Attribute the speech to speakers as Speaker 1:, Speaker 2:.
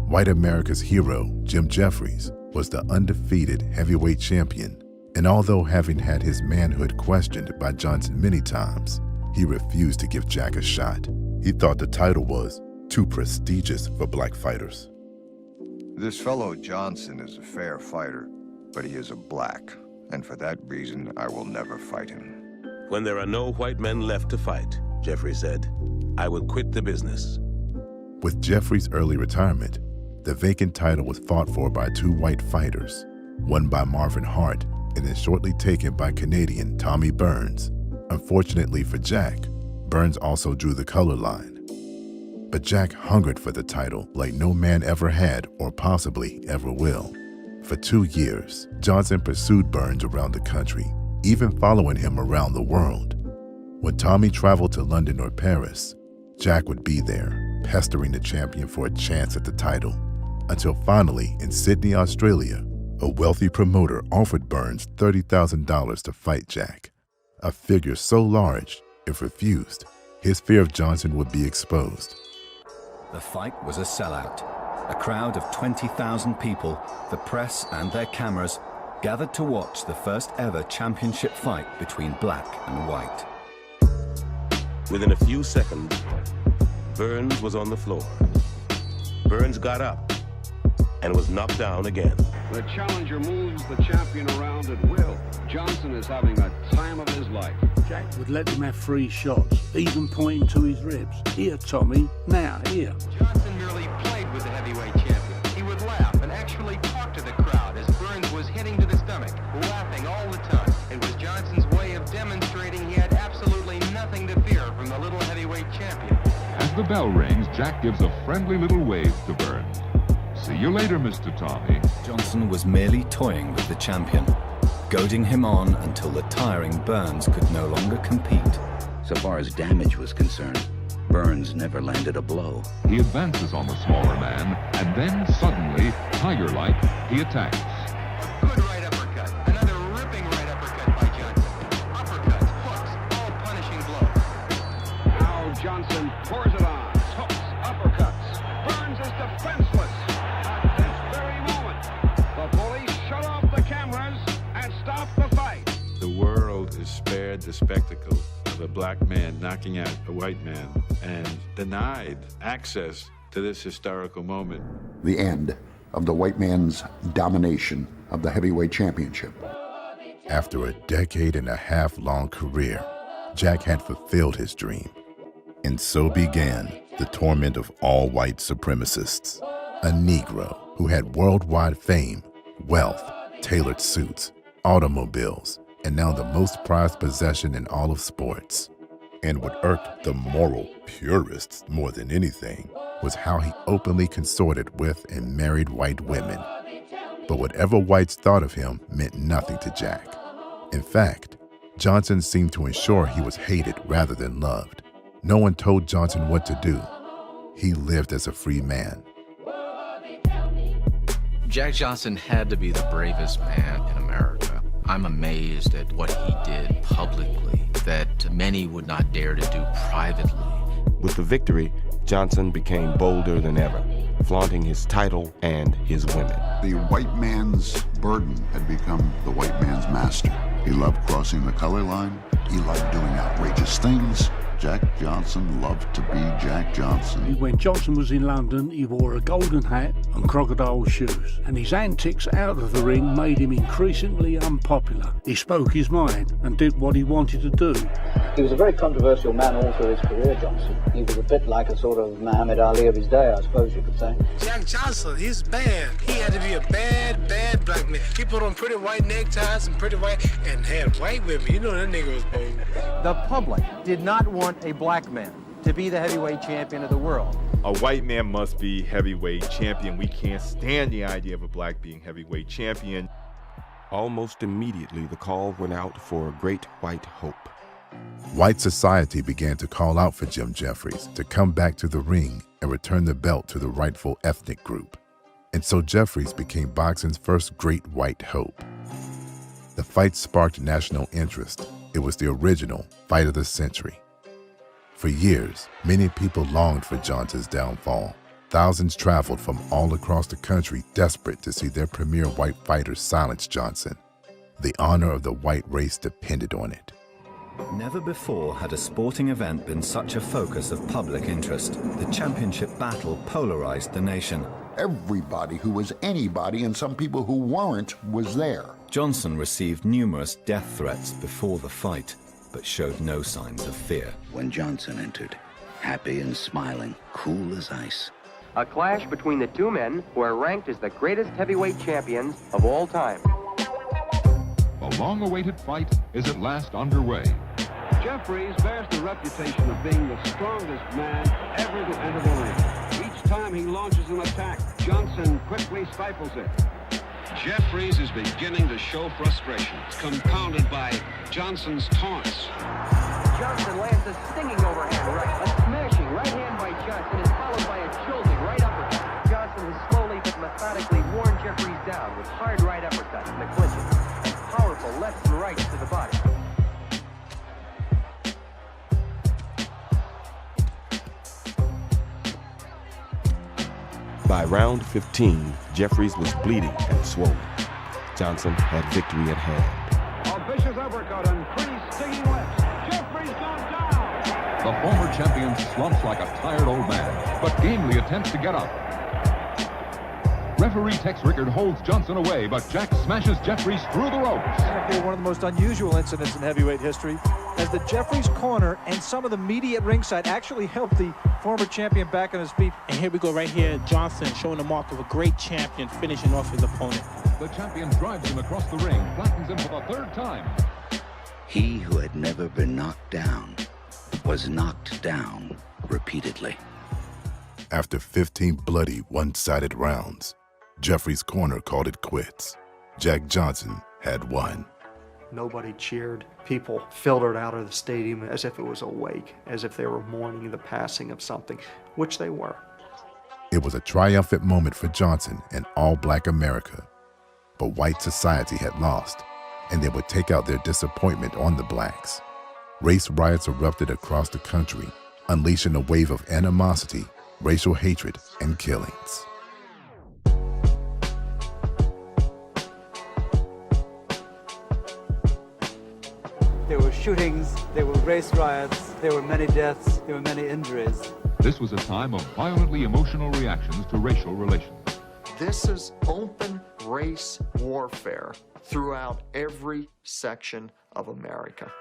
Speaker 1: White America's hero, Jim Jeffries, was the undefeated heavyweight champion, and although having had his manhood questioned by Johnson many times, he refused to give Jack a shot. He thought the title was too prestigious for black fighters.
Speaker 2: This fellow Johnson is a fair fighter, but he is a black, and for that reason, I will never fight him.
Speaker 3: When there are no white men left to fight, Jeffrey said, I will quit the business.
Speaker 1: With Jeffries' early retirement, the vacant title was fought for by two white fighters, one by Marvin Hart and then shortly taken by Canadian Tommy Burns. Unfortunately for Jack, Burns also drew the color line. But Jack hungered for the title like no man ever had or possibly ever will. For 2 years, Johnson pursued Burns around the country, even following him around the world. When Tommy traveled to London or Paris, Jack would be there, pestering the champion for a chance at the title, until finally, in Sydney, Australia, a wealthy promoter offered Burns $30,000 to fight Jack, a figure so large, if refused, his fear of Johnson would be exposed.
Speaker 4: The fight was a sellout. A crowd of 20,000 people, the press and their cameras, gathered to watch the first ever championship fight between black and white.
Speaker 3: Within a few seconds, Burns was on the floor. Burns got up and was knocked down again.
Speaker 5: The challenger moves the champion around at will. Johnson is having a time of his life.
Speaker 6: Jack would let him have 3 shots, even pointing to his ribs. Here, Tommy, now, here.
Speaker 7: Johnson merely played with the heavyweight champion. He would laugh and actually talk to the crowd as Burns was hitting to the stomach, laughing all the time. It was Johnson's way of demonstrating he had absolutely nothing to fear from the little heavyweight champion.
Speaker 8: As the bell rings, Jack gives a friendly little wave to Burns. See you later, Mr. Tommy.
Speaker 4: Johnson was merely toying with the champion, goading him on until the tiring Burns could no longer compete.
Speaker 9: So far as damage was concerned, Burns never landed a blow.
Speaker 8: He advances on the smaller man, and then suddenly, tiger-like, he attacks.
Speaker 7: A good right uppercut. Another ripping right uppercut by Johnson. Uppercuts, hooks, all punishing blows.
Speaker 5: Now Johnson pours it on. Hooks, uppercuts. Burns is defenseless. At this very moment, the police shut off the cameras and stop the fight.
Speaker 10: The world is spared the spectacle of a black man knocking out a white man and denied access to this historical moment.
Speaker 11: The end of the white man's domination of the heavyweight championship.
Speaker 1: After a decade-and-a-half-long career, Jack had fulfilled his dream. And so began the torment of all white supremacists. A Negro who had worldwide fame, wealth, tailored suits, automobiles, and now the most prized possession in all of sports. And what irked the moral purists more than anything was how he openly consorted with and married white women. But whatever whites thought of him meant nothing to Jack. In fact, Johnson seemed to ensure he was hated rather than loved. No one told Johnson what to do. He lived as a free man.
Speaker 12: Jack Johnson had to be the bravest man in America. I'm amazed at what he did publicly that many would not dare to do privately.
Speaker 13: With the victory, Johnson became bolder than ever, flaunting his title and his women.
Speaker 11: The white man's burden had become the white man's master. He loved crossing the color line. He loved doing outrageous things. Jack Johnson loved to be Jack Johnson.
Speaker 6: When Johnson was in London, he wore a golden hat and crocodile shoes, and his antics out of the ring made him increasingly unpopular. He spoke his mind and did what he wanted to do.
Speaker 14: He was a very controversial man all through his career, Johnson. He was a bit like a sort of Muhammad Ali of his day, I suppose you could say.
Speaker 15: Jack Johnson, he's bad. He had to be a bad black man. He put on pretty white neckties and pretty white, and had white women. You know that nigga was bold.
Speaker 16: The public did not want a black man to be the heavyweight champion of the world.
Speaker 17: A white man must be heavyweight champion. We can't stand the idea of a black being heavyweight champion.
Speaker 13: Almost immediately, the call went out for a great white hope.
Speaker 1: White society began to call out for Jim Jeffries to come back to the ring and return the belt to the rightful ethnic group. And so Jeffries became boxing's first great white hope. The fight sparked national interest. It was the original fight of the century. For years, many people longed for Johnson's downfall, Thousands traveled from all across the country desperate to see their premier white fighter silence Johnson. The honor of the white race depended on it.
Speaker 4: Never before had a sporting event been such a focus of public interest. The championship battle polarized the nation.
Speaker 11: Everybody who was anybody and some people who weren't was there.
Speaker 4: Johnson received numerous death threats before the fight, but showed no signs of fear.
Speaker 9: When Johnson entered, happy and smiling, cool as ice.
Speaker 7: A clash between the two men who are ranked as the greatest heavyweight champions of all time.
Speaker 8: The long-awaited fight is at last underway.
Speaker 5: Jeffries bears the reputation of being the strongest man ever to enter the ring. Each time he launches an attack, Johnson quickly stifles it. Jeffries is beginning to show frustration, compounded by Johnson's taunts.
Speaker 7: Johnson lands a stinging overhand right. A smashing right hand by Johnson is followed by a jolting right uppercut. Johnson has slowly but methodically worn Jeffries down with hard right uppercuts in the clinches and powerful lefts and rights to the body.
Speaker 13: By round 15, Jeffries was bleeding and swollen. Johnson had victory at hand.
Speaker 5: A vicious uppercut and three stinging lefts. Jeffries goes down.
Speaker 8: The former champion slumps like a tired old man, but gamely attempts to get up. Referee Tex Rickard holds Johnson away, but Jack smashes Jeffries through the ropes.
Speaker 16: One of the most unusual incidents in heavyweight history, as the Jeffries corner and some of the media at ringside actually helped the former champion back on his feet.
Speaker 18: And here we go right here, Johnson showing the mark of a great champion, finishing off his opponent.
Speaker 8: The champion drives him across the ring, flattens him for the third time.
Speaker 9: He who had never been knocked down was knocked down repeatedly.
Speaker 1: After 15 bloody, one-sided rounds, Jeffries' corner called it quits. Jack Johnson had won.
Speaker 19: Nobody cheered. People filtered out of the stadium as if it was a wake, as if they were mourning the passing of something, which they were.
Speaker 1: It was a triumphant moment for Johnson and all Black America. But white society had lost, and they would take out their disappointment on the blacks. Race riots erupted across the country, unleashing a wave of animosity, racial hatred, and killings.
Speaker 20: There were shootings, there were race riots, there were many deaths, there were many injuries.
Speaker 8: This was a time of violently emotional reactions to racial relations.
Speaker 21: This is open race warfare throughout every section of America.